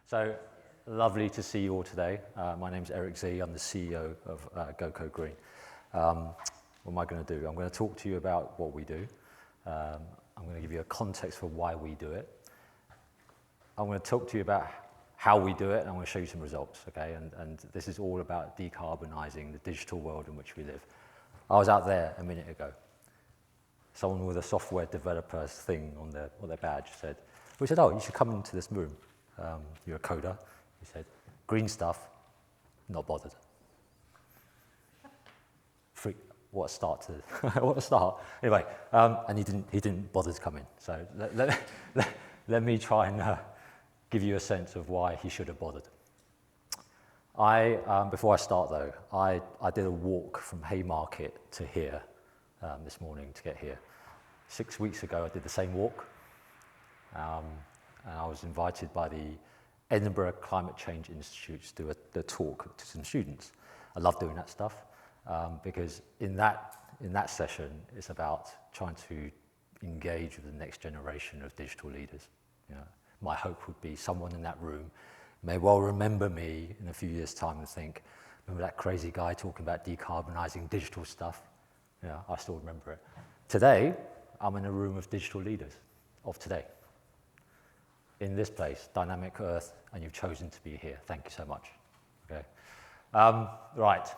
So lovely to see you all today. My name's Eric Z. I'm the CEO of GoCodeGreen. What am I going to do? I'm going to talk to you about what we do. I'm going to give you a context for why we do it. I'm going to talk to you about how we do it, and I'm going to show you some results, okay? And this is all about decarbonising the digital world in which we live. I was out there a minute ago. Someone with a software developer's thing on their badge said, we said, oh, you should come into this room. You're a coder. He said, green stuff, not bothered. Freak, what a start to, what a start. Anyway, and he didn't bother to come in. So let me try and give you a sense of why he should have bothered. Before I start though, I did a walk from Haymarket to here this morning to get here. 6 weeks ago, I did the same walk. And I was invited by the Edinburgh Climate Change Institute to do a talk to some students. I love doing that stuff because in that session, it's about trying to engage with the next generation of digital leaders. You know, my hope would be someone in that room may well remember me in a few years' time and think, remember that crazy guy talking about decarbonising digital stuff? Yeah, I still remember it. Today, I'm in a room of digital leaders of today. In this place, Dynamic Earth, and you've chosen to be here. Thank you so much. Okay. Right.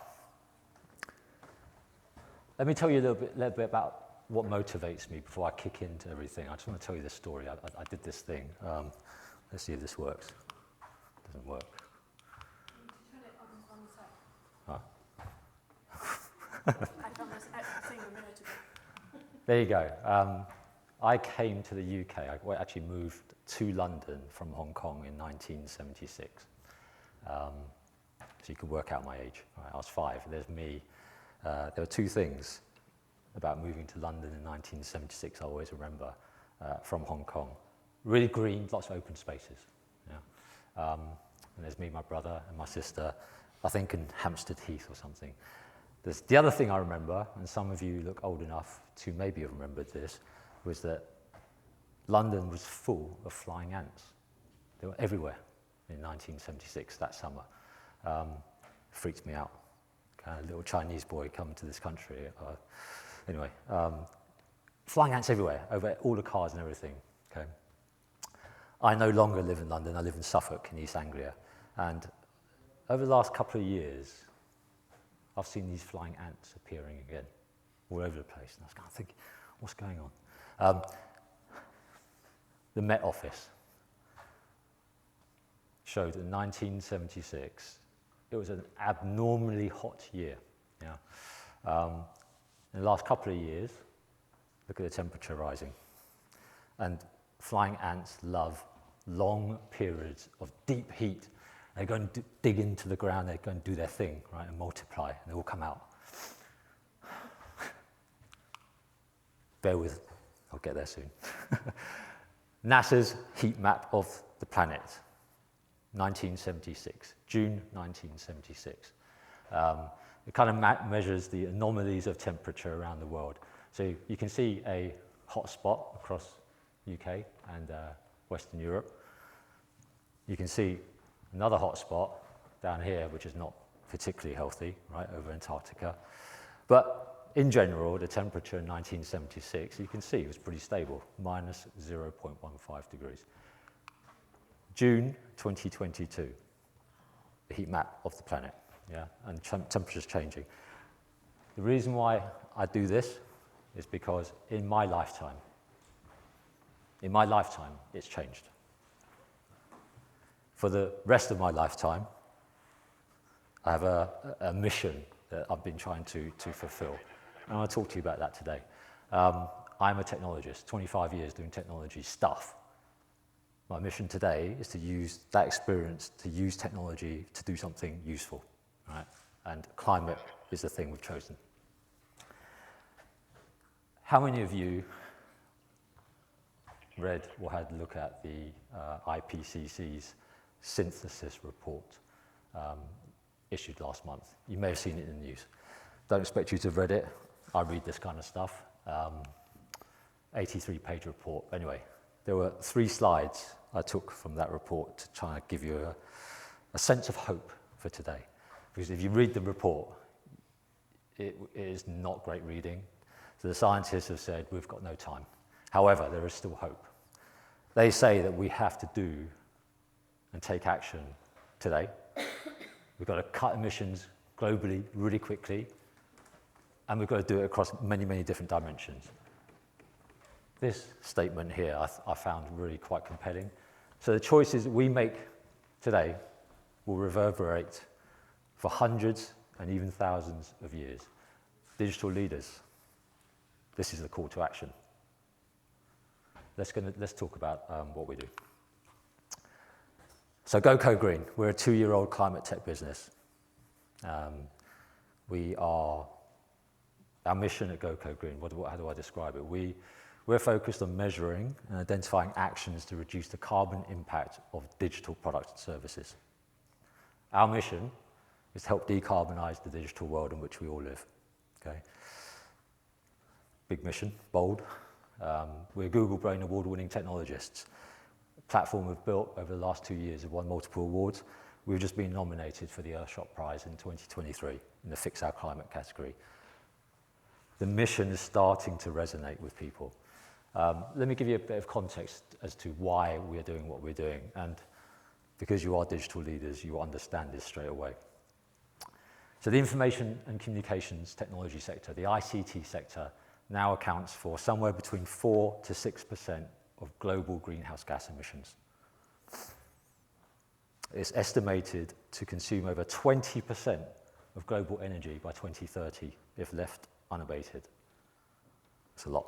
Let me tell you a little bit about what motivates me before I kick into everything. I just want to tell you this story. I did this thing. Let's see if this works. It doesn't work. Turn it on the side. Huh? I found this thing a minute ago. There you go. I came to the UK. I actually moved to London from Hong Kong in 1976. So you can work out my age. Right, I was 5. There's me. There were two things about moving to London in 1976 I always remember from Hong Kong. Really green, lots of open spaces. Yeah. And there's me, my brother, and my sister, I think in Hampstead Heath or something. The other thing I remember, and some of you look old enough to maybe have remembered this, was that London was full of flying ants. They were everywhere in 1976, that summer. Freaked me out. Kind of little Chinese boy coming to this country. Anyway, flying ants everywhere, over all the cars and everything. Okay. I no longer live in London. I live in Suffolk in East Anglia. And over the last couple of years, I've seen these flying ants appearing again all over the place. And I was kind of thinking, what's going on? The Met Office showed in 1976 it was an abnormally hot year. Yeah. In the last couple of years, look at the temperature rising. And flying ants love long periods of deep heat. They go and dig into the ground, they go and do their thing, right, and multiply, and they all come out. Bear with, I'll get there soon. NASA's heat map of the planet, 1976, June 1976. It kind of measures the anomalies of temperature around the world. So you can see a hot spot across UK and Western Europe. You can see another hot spot down here, which is not particularly healthy, right, over Antarctica. But in general, the temperature in 1976, you can see it was pretty stable, minus 0.15 degrees. June 2022, the heat map of the planet, yeah, and temperature's changing. The reason why I do this is because in my lifetime, it's changed. For the rest of my lifetime, I have a mission that I've been trying to fulfill. And I want to talk to you about that today. I'm a technologist, 25 years doing technology stuff. My mission today is to use that experience to use technology to do something useful, right? And climate is the thing we've chosen. How many of you read or had a look at the IPCC's synthesis report issued last month? You may have seen it in the news. Don't expect you to have read it. I read this kind of stuff. 83-page report. Anyway, there were 3 slides I took from that report to try and give you a sense of hope for today. Because if you read the report, it is not great reading. So the scientists have said, we've got no time. However, there is still hope. They say that we have to do and take action today. We've got to cut emissions globally really quickly, and we've got to do it across many, many different dimensions. This statement here I found really quite compelling. So the choices that we make today will reverberate for hundreds and even thousands of years. Digital leaders, this is the call to action. Let's talk about what we do. So GoCodeGreen, we're a 2-year-old climate tech business. Our mission at GoCodeGreen, how do I describe it? We're focused on measuring and identifying actions to reduce the carbon impact of digital products and services. Our mission is to help decarbonize the digital world in which we all live. Okay? Big mission, bold. We're Google Brain Award-winning technologists. The platform we've built over the last 2 years have won multiple awards. We've just been nominated for the Earthshot Prize in 2023 in the Fix Our Climate category. The mission is starting to resonate with people. Let me give you a bit of context as to why we're doing what we're doing. And because you are digital leaders, you understand this straight away. So the information and communications technology sector, the ICT sector, now accounts for somewhere between 4 to 6% of global greenhouse gas emissions. It's estimated to consume over 20% of global energy by 2030 if left unabated. It's a lot.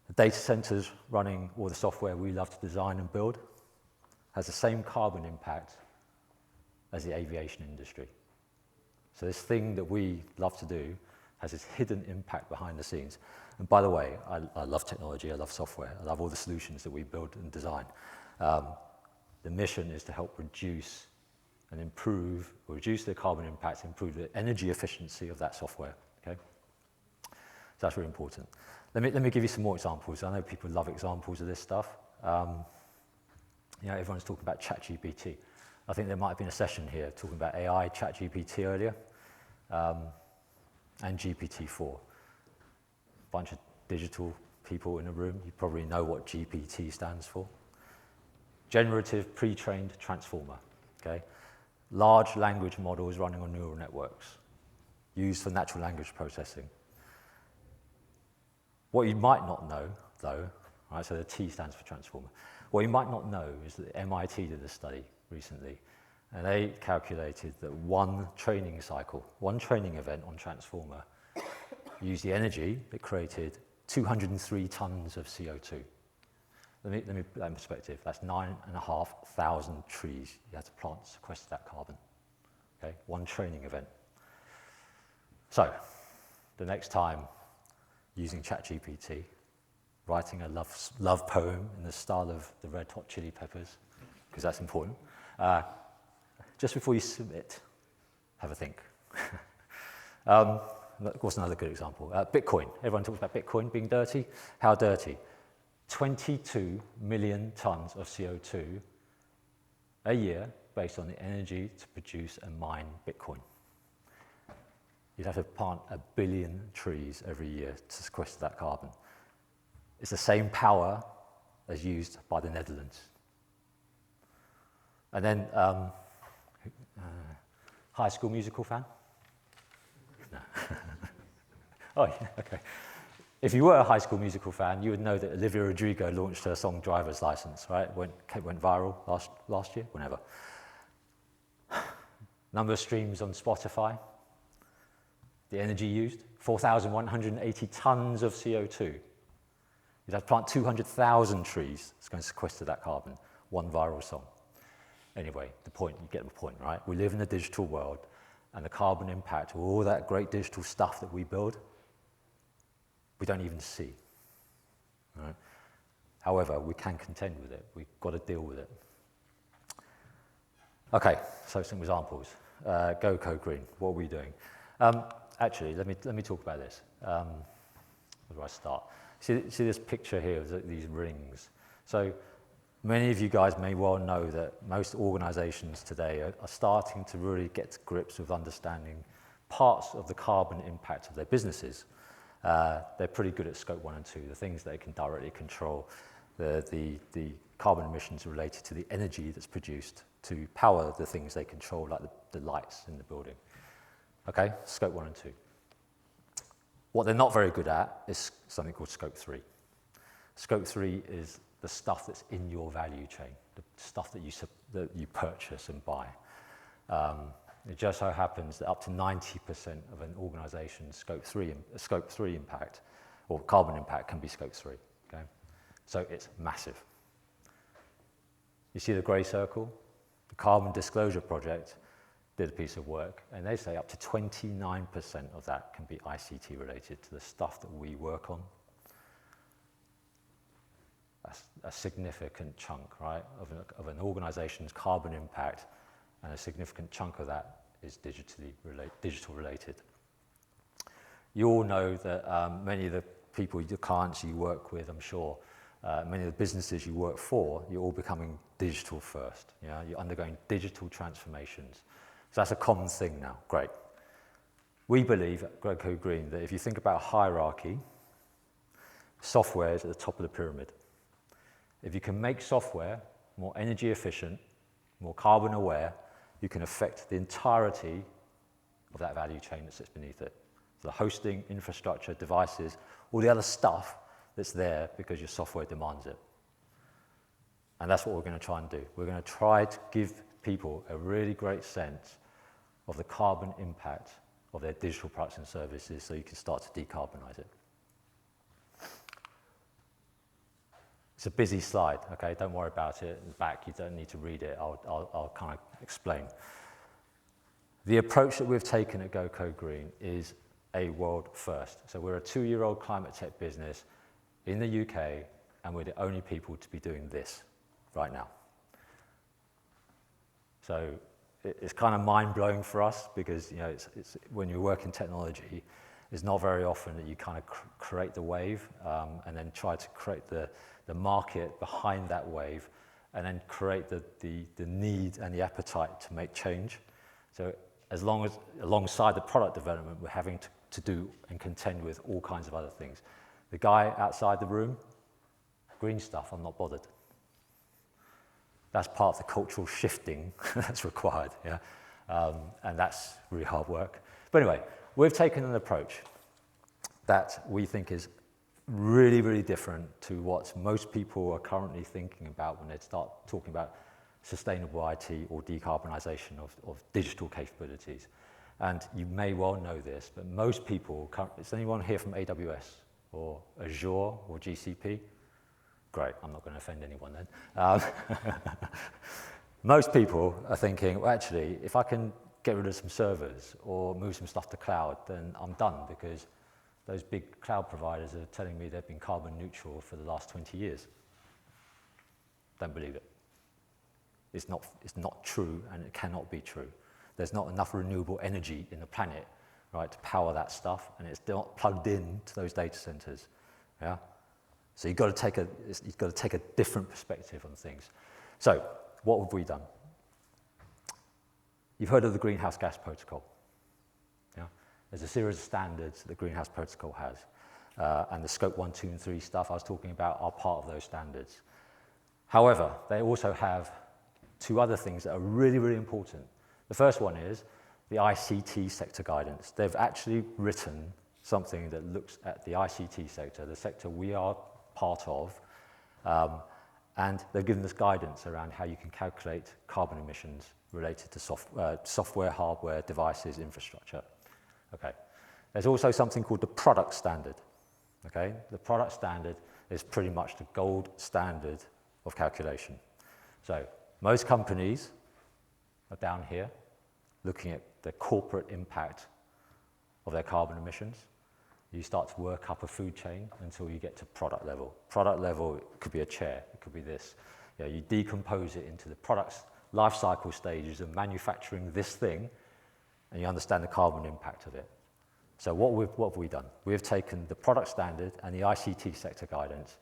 The data centers running all the software we love to design and build has the same carbon impact as the aviation industry. So this thing that we love to do has this hidden impact behind the scenes. And by the way, I love technology, I love software, I love all the solutions that we build and design. The mission is to help reduce and improve, or reduce the carbon impact, improve the energy efficiency of that software, okay? So that's really important. Let me give you some more examples. I know people love examples of this stuff. Everyone's talking about ChatGPT. I think there might have been a session here talking about AI, ChatGPT earlier, and GPT-4. Bunch of digital people in the room, you probably know what GPT stands for. Generative Pre-trained Transformer, okay? Large language models running on neural networks, used for natural language processing. What you might not know, though, right, so the T stands for transformer. What you might not know is that MIT did a study recently, and they calculated that one training cycle, one training event on transformer used the energy that created 203 tons of CO2. Let me put that in perspective. That's 9,500 trees you had to plant to sequester that carbon. Okay, one training event. So, the next time using ChatGPT, writing a love poem in the style of the Red Hot Chili Peppers, because that's important. Just before you submit, have a think. What's another good example? Bitcoin. Everyone talks about Bitcoin being dirty. How dirty? 22 million tons of CO2 a year based on the energy to produce and mine Bitcoin. You'd have to plant 1 billion trees every year to sequester that carbon. It's the same power as used by the Netherlands. And then, High School Musical fan? No. Oh, yeah, okay. If you were a High School Musical fan, you would know that Olivia Rodrigo launched her song Driver's License, right? Went viral last year, whenever. Number of streams on Spotify. The energy used, 4,180 tons of CO2. You'd have to plant 200,000 trees. It's going to sequester that carbon. One viral song. Anyway, you get the point, right? We live in a digital world, and the carbon impact of all that great digital stuff that we build, we don't even see. Right? However, we can contend with it. We've got to deal with it. Okay, so some examples. GoCodeGreen, what are we doing? Actually, let me talk about this. Where do I start? See this picture here of these rings. So many of you guys may well know that most organizations today are starting to really get to grips with understanding parts of the carbon impact of their businesses. They're pretty good at scope 1 and 2, the things they can directly control, the carbon emissions related to the energy that's produced to power the things they control, like the lights in the building. Okay, scope 1 and 2. What they're not very good at is something called scope 3. Scope 3 is the stuff that's in your value chain, the stuff that you purchase and buy. It just so happens that up to 90% of an organization's scope 3 impact, or carbon impact, can be scope 3. Okay? So it's massive. You see the grey circle? The Carbon Disclosure Project did a piece of work, and they say up to 29% of that can be ICT related to the stuff that we work on. That's a significant chunk, right, of an organization's carbon impact, and a significant chunk of that is digital related. You all know that many of the people, the clients you work with, I'm sure, many of the businesses you work for, you're all becoming digital first. Yeah? You're undergoing digital transformations. So that's a common thing now. Great. We believe at GoCodeGreen that if you think about a hierarchy, software is at the top of the pyramid. If you can make software more energy efficient, more carbon aware, you can affect the entirety of that value chain that sits beneath it. So the hosting, infrastructure, devices, all the other stuff that's there because your software demands it. And that's what we're going to try and do. We're going to try to give people a really great sense of the carbon impact of their digital products and services so you can start to decarbonize it. It's a busy slide, okay? Don't worry about it. In the back, you don't need to read it. I'll kind of explain. The approach that we've taken at GoCodeGreen is a world first. So we're a 2-year-old climate tech business in the UK, and we're the only people to be doing this right now. So it's kind of mind-blowing for us because, you know, it's when you work in technology, it's not very often that you kind of create the wave and then try to create the market behind that wave and then create the need and the appetite to make change. So alongside the product development, we're having to do and contend with all kinds of other things. The guy outside the room, green stuff, I'm not bothered. That's part of the cultural shifting that's required, yeah? And that's really hard work. But anyway, we've taken an approach that we think is really, really different to what most people are currently thinking about when they start talking about sustainable IT or decarbonisation of digital capabilities. And you may well know this, but most people, is anyone here from AWS or Azure or GCP? Great, I'm not going to offend anyone then. Most people are thinking, well, actually, if I can get rid of some servers or move some stuff to cloud, then I'm done because those big cloud providers are telling me they've been carbon neutral for the last 20 years. Don't believe it. It's not true, and it cannot be true. There's not enough renewable energy in the planet, right, to power that stuff, and it's not plugged in to those data centers. Yeah? So you've got to take a different perspective on things. So what have we done? You've heard of the Greenhouse Gas Protocol. Yeah? There's a series of standards that the Greenhouse Protocol has. And the scope 1, 2, and 3 stuff I was talking about are part of those standards. However, they also have 2 other things that are really, really important. The first one is the ICT sector guidance. They've actually written something that looks at the ICT sector, the sector we are part of, and they've given us guidance around how you can calculate carbon emissions related to software, hardware, devices, infrastructure. Okay. There's also something called the product standard. Okay. The product standard is pretty much the gold standard of calculation. So most companies are down here looking at the corporate impact of their carbon emissions. You start to work up a food chain until you get to product level. Product level, it could be a chair, it could be this. You know, you decompose it into the product's life cycle stages of manufacturing this thing, and you understand the carbon impact of it. So what have we done? We've taken the product standard and the ICT sector guidance,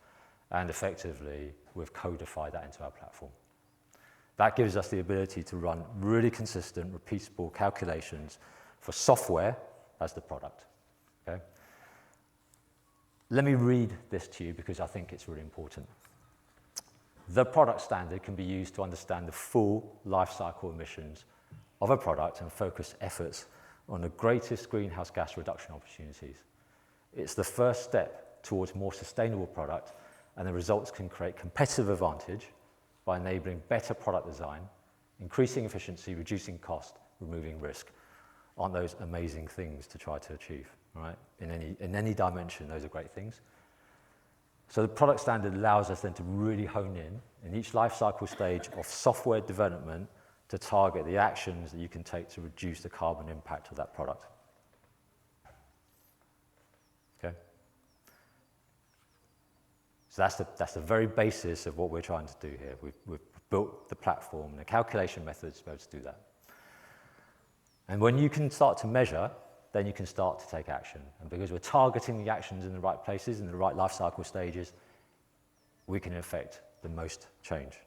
and effectively we've codified that into our platform. That gives us the ability to run really consistent, repeatable calculations for software as the product. Okay? Let me read this to you because I think it's really important. The product standard can be used to understand the full life cycle emissions of a product and focus efforts on the greatest greenhouse gas reduction opportunities. It's the first step towards more sustainable product, and the results can create competitive advantage by enabling better product design, increasing efficiency, reducing cost, removing risk. Aren't those amazing things to try to achieve, right? In any dimension, those are great things. So the product standard allows us then to really hone in each life cycle stage of software development to target the actions that you can take to reduce the carbon impact of that product. Okay? So that's the very basis of what we're trying to do here. We've built the platform and the calculation methods to be able to do that. And when you can start to measure, then you can start to take action. And because we're targeting the actions in the right places, in the right life cycle stages, we can affect the most change.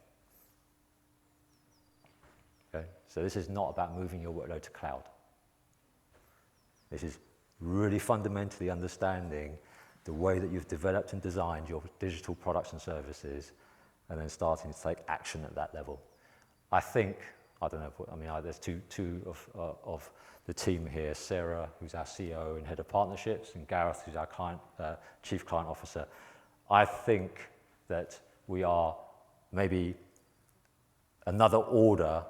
Okay? So this is not about moving your workload to cloud. This is really fundamentally understanding the way that you've developed and designed your digital products and services, and then starting to take action at that level. I think, I don't know, there's two of the team here, Sarah, who's our CEO and head of partnerships, and Gareth, who's our chief client officer. I think that we are maybe another order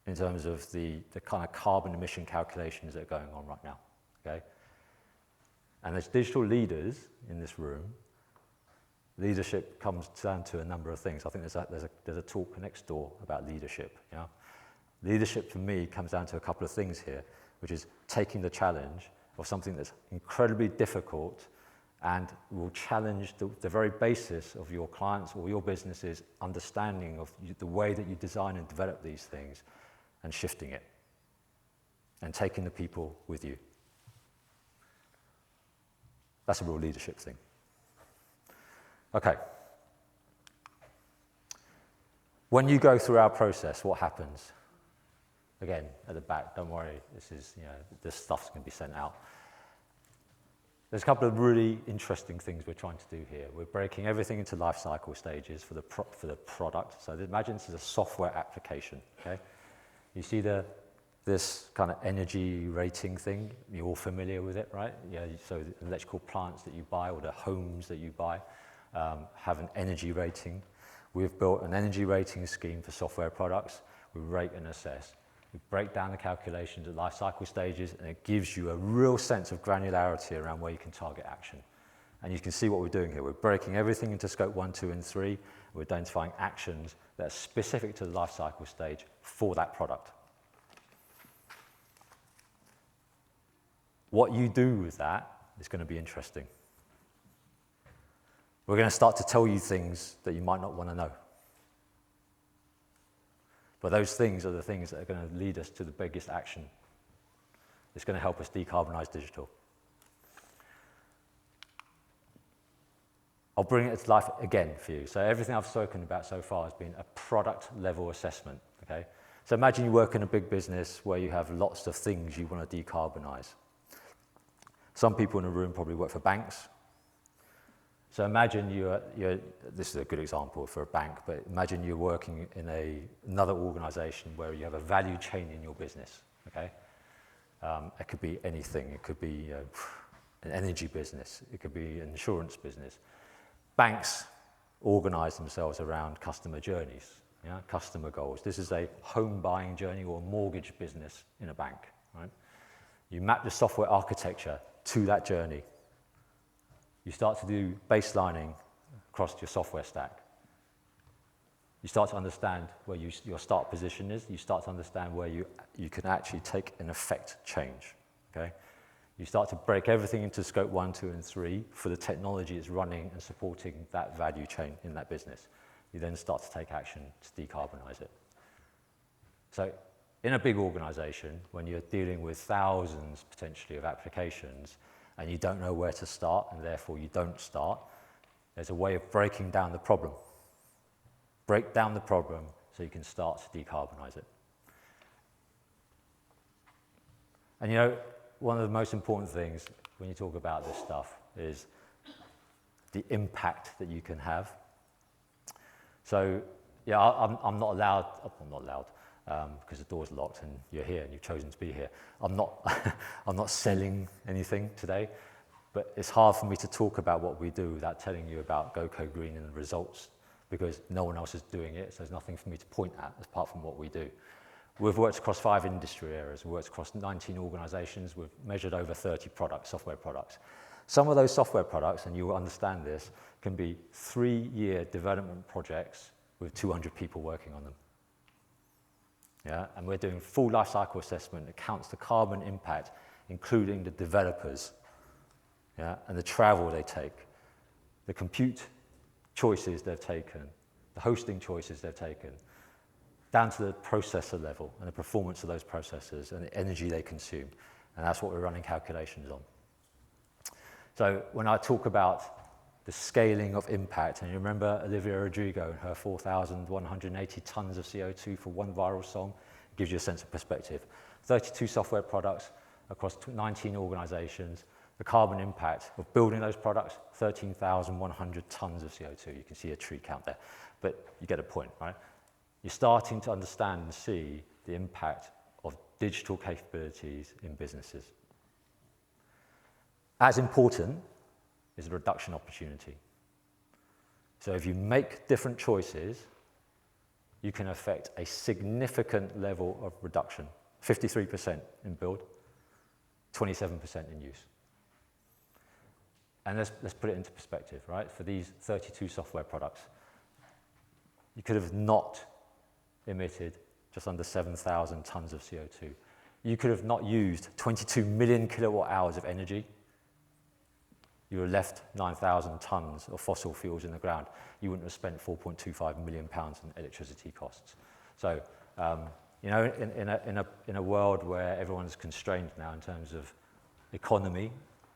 in terms of the kind of carbon emission calculations that are going on right now, okay? And as digital leaders in this room, leadership comes down to a number of things. I think there's a talk next door about leadership. You know? Leadership for me comes down to a couple of things here, which is taking the challenge of something that's incredibly difficult and will challenge the very basis of your clients or your business's understanding of the way that you design and develop these things, and shifting it and taking the people with you. That's a real leadership thing. Okay. When you go through our process, what happens? Again, at the back, don't worry, this stuff's going to be sent out. There's a couple of really interesting things we're trying to do here. We're breaking everything into life cycle stages for the product. So imagine this is a software application, okay? You see this kind of energy rating thing? You're all familiar with it, right? Yeah, so the electrical plants that you buy or the homes that you buy have an energy rating. We've built an energy rating scheme for software products. We rate and assess. We break down the calculations at life cycle stages, and it gives you a real sense of granularity around where you can target action. And you can see what we're doing here. We're breaking everything into scope 1, 2, and 3. We're identifying actions that are specific to the life cycle stage for that product. What you do with that is going to be interesting. We're going to start to tell you things that you might not want to know. But those things are the things that are going to lead us to the biggest action. It's going to help us decarbonize digital. I'll bring it to life again for you. So everything I've spoken about so far has been a product level assessment, okay? So imagine you work in a big business where you have lots of things you want to decarbonize. Some people in the room probably work for banks. So imagine this is a good example for a bank, but imagine you're working in another organization where you have a value chain in your business, okay? It could be anything. It could be an energy business. It could be an insurance business. Banks organize themselves around customer journeys, customer goals. This is a home buying journey or a mortgage business in a bank, right? You map the software architecture to that journey. You start to do baselining across your software stack. You start to understand where your start position is. You start to understand where you can actually take and affect change, okay? You start to break everything into scope 1, 2, and 3 for the technology that's running and supporting that value chain in that business. You then start to take action to decarbonize it. So in a big organization, when you're dealing with thousands potentially of applications, and you don't know where to start, and therefore you don't start, there's a way of breaking down the problem. Break down the problem so you can start to decarbonize it. And you know, one of the most important things when you talk about this stuff is the impact that you can have. So, yeah, I'm not allowed, because the door's locked and you're here and you've chosen to be here. I'm not selling anything today, but it's hard for me to talk about what we do without telling you about GoCodeGreen and the results, because no one else is doing it, so there's nothing for me to point at apart from what we do. We've worked across 5 industry areas, we've worked across 19 organizations, we've measured over 30 products, software products. Some of those software products, and you will understand this, can be 3-year development projects with 200 people working on them. Yeah, and we're doing full life cycle assessment that counts the carbon impact, including the developers, yeah, and the travel they take, the compute choices they've taken, the hosting choices they've taken, down to the processor level and the performance of those processors and the energy they consume. And that's what we're running calculations on. So when I talk about the scaling of impact, and you remember Olivia Rodrigo and her 4,180 tons of CO2 for one viral song, it gives you a sense of perspective. 32 software products across 19 organizations. The carbon impact of building those products, 13,100 tons of CO2. You can see a tree count there, but you get a point, right? You're starting to understand and see the impact of digital capabilities in businesses. As important is the reduction opportunity. So if you make different choices, you can affect a significant level of reduction. 53% in build, 27% in use. And let's put it into perspective, right? For these 32 software products, you could have not emitted just under 7,000 tons of CO2. You could have not used 22 million kilowatt hours of energy. You would have left 9,000 tons of fossil fuels in the ground. You wouldn't have spent £4.25 million in electricity costs. So, you know, in a world where everyone's constrained now in terms of economy,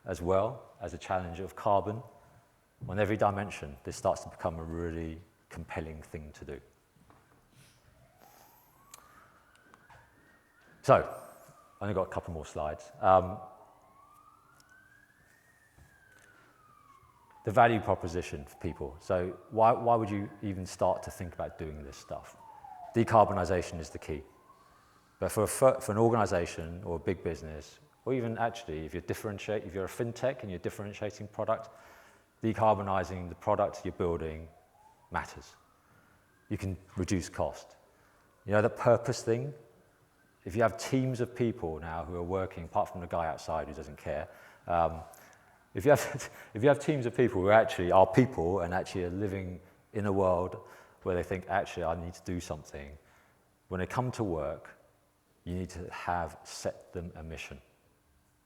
as well as a challenge of carbon, on every dimension, this starts to become a really compelling thing to do. So, I've only got a couple more slides. The value proposition for people. So why would you even start to think about doing this stuff? Decarbonisation is the key. But for an organisation or a big business, or even actually if you're a fintech and you're differentiating product, decarbonising the product you're building matters. You can reduce cost. You know, the purpose thing, if you have teams of people now who are working, apart from the guy outside who doesn't care, if you have teams of people who actually are people and actually are living in a world where they think, actually, I need to do something, when they come to work, you need to have set them a mission,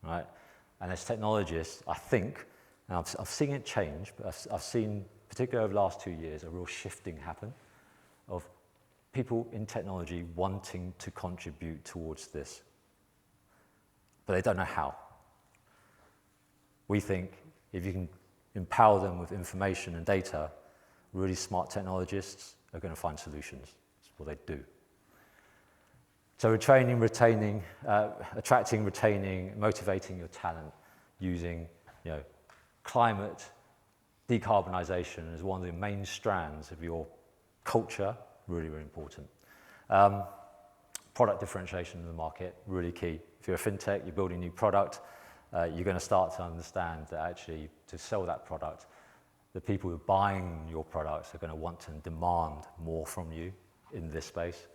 right? And as technologists, I think, and I've seen it change, but I've seen, particularly over the last 2 years, a real shifting happen of people in technology wanting to contribute towards this, but they don't know how. We think if you can empower them with information and data, really smart technologists are going to find solutions. That's what they do. So attracting, retaining, motivating your talent using, you know, climate decarbonisation as one of the main strands of your culture, really, really important. Product differentiation in the market, really key. If you're a fintech, you're building a new product, you're going to start to understand that actually to sell that product, the people who are buying your products are going to want and demand more from you in this space.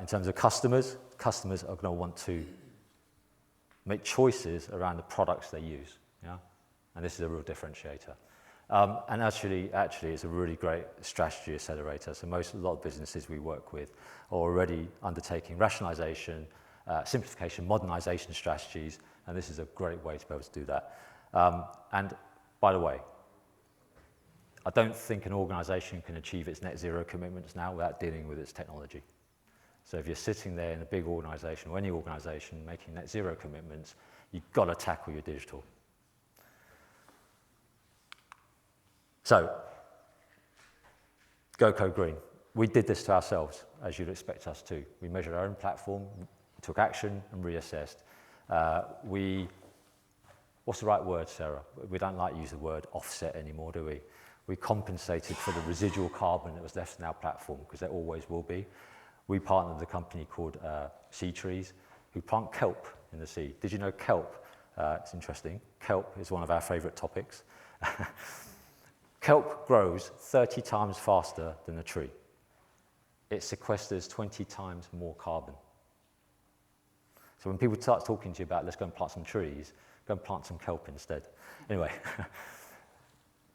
In terms of customers are going to want to make choices around the products they use, yeah? And this is a real differentiator. And actually, it's a really great strategy accelerator. So a lot of businesses we work with are already undertaking rationalization, simplification, modernization strategies, and this is a great way to be able to do that. And by the way, I don't think an organization can achieve its net zero commitments now without dealing with its technology. So if you're sitting there in a big organization or any organization making net zero commitments, you've got to tackle your digital. So, GoCodeGreen. We did this to ourselves, as you'd expect us to. We measured our own platform, took action, and reassessed. What's the right word, Sarah? We don't like to use the word offset anymore, do we? We compensated for the residual carbon that was left in our platform, because there always will be. We partnered with a company called Sea Trees, who plant kelp in the sea. Did you know kelp? It's interesting. Kelp is one of our favourite topics. Kelp grows 30 times faster than a tree. It sequesters 20 times more carbon. So when people start talking to you about, let's go and plant some trees, go and plant some kelp instead. Anyway,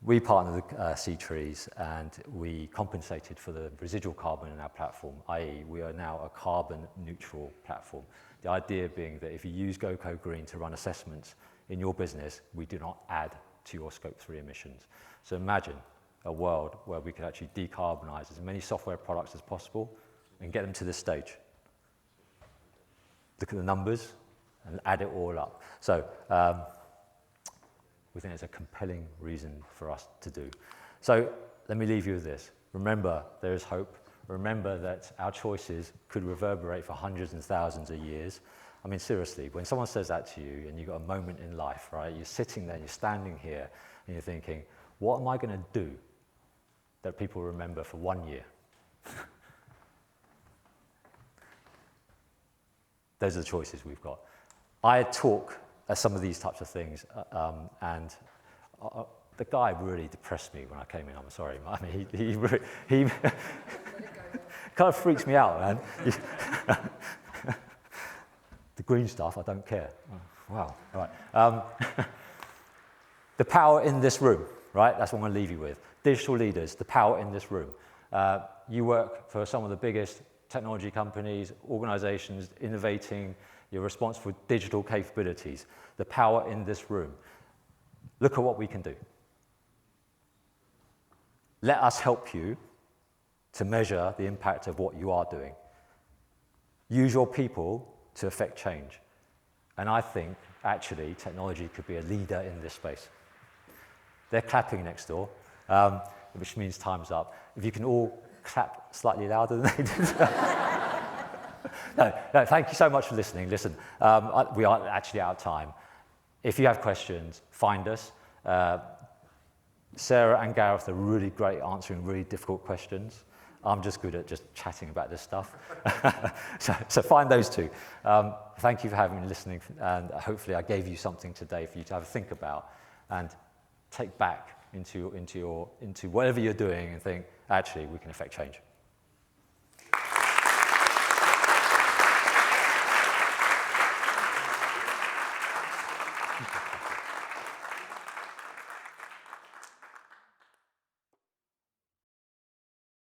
we partnered with Sea Trees, and we compensated for the residual carbon in our platform, i.e. we are now a carbon neutral platform. The idea being that if you use GoCodeGreen to run assessments in your business, we do not add to your Scope 3 emissions. So imagine a world where we could actually decarbonize as many software products as possible and get them to this stage. Look at the numbers and add it all up. So we think it's a compelling reason for us to do. So let me leave you with this. Remember, there is hope. Remember that our choices could reverberate for hundreds and thousands of years. I mean, seriously, when someone says that to you and you've got a moment in life, right? You're sitting there, you're standing here, and you're thinking, what am I going to do that people remember for 1 year? Those are the choices we've got. I talk at some of these types of things, and the guy really depressed me when I came in. I'm sorry. I mean, he kind of freaks me out, man. The green stuff, I don't care. Oh, wow. All right. The power in this room, right? That's what I'm going to leave you with. Digital leaders, the power in this room. You work for some of the biggest technology companies, organizations, innovating. You're responsible for digital capabilities. The power in this room. Look at what we can do. Let us help you to measure the impact of what you are doing. Use your people to affect change. And I think, actually, technology could be a leader in this space. They're clapping next door, which means time's up. If you can all clap slightly louder than they did. No, thank you so much for listening. Listen, we are actually out of time. If you have questions, find us. Sarah and Gareth are really great answering really difficult questions. I'm just good at just chatting about this stuff. so find those two. Thank you for having me listening, and hopefully I gave you something today for you to have a think about and take back into whatever you're doing and think, actually, we can affect change.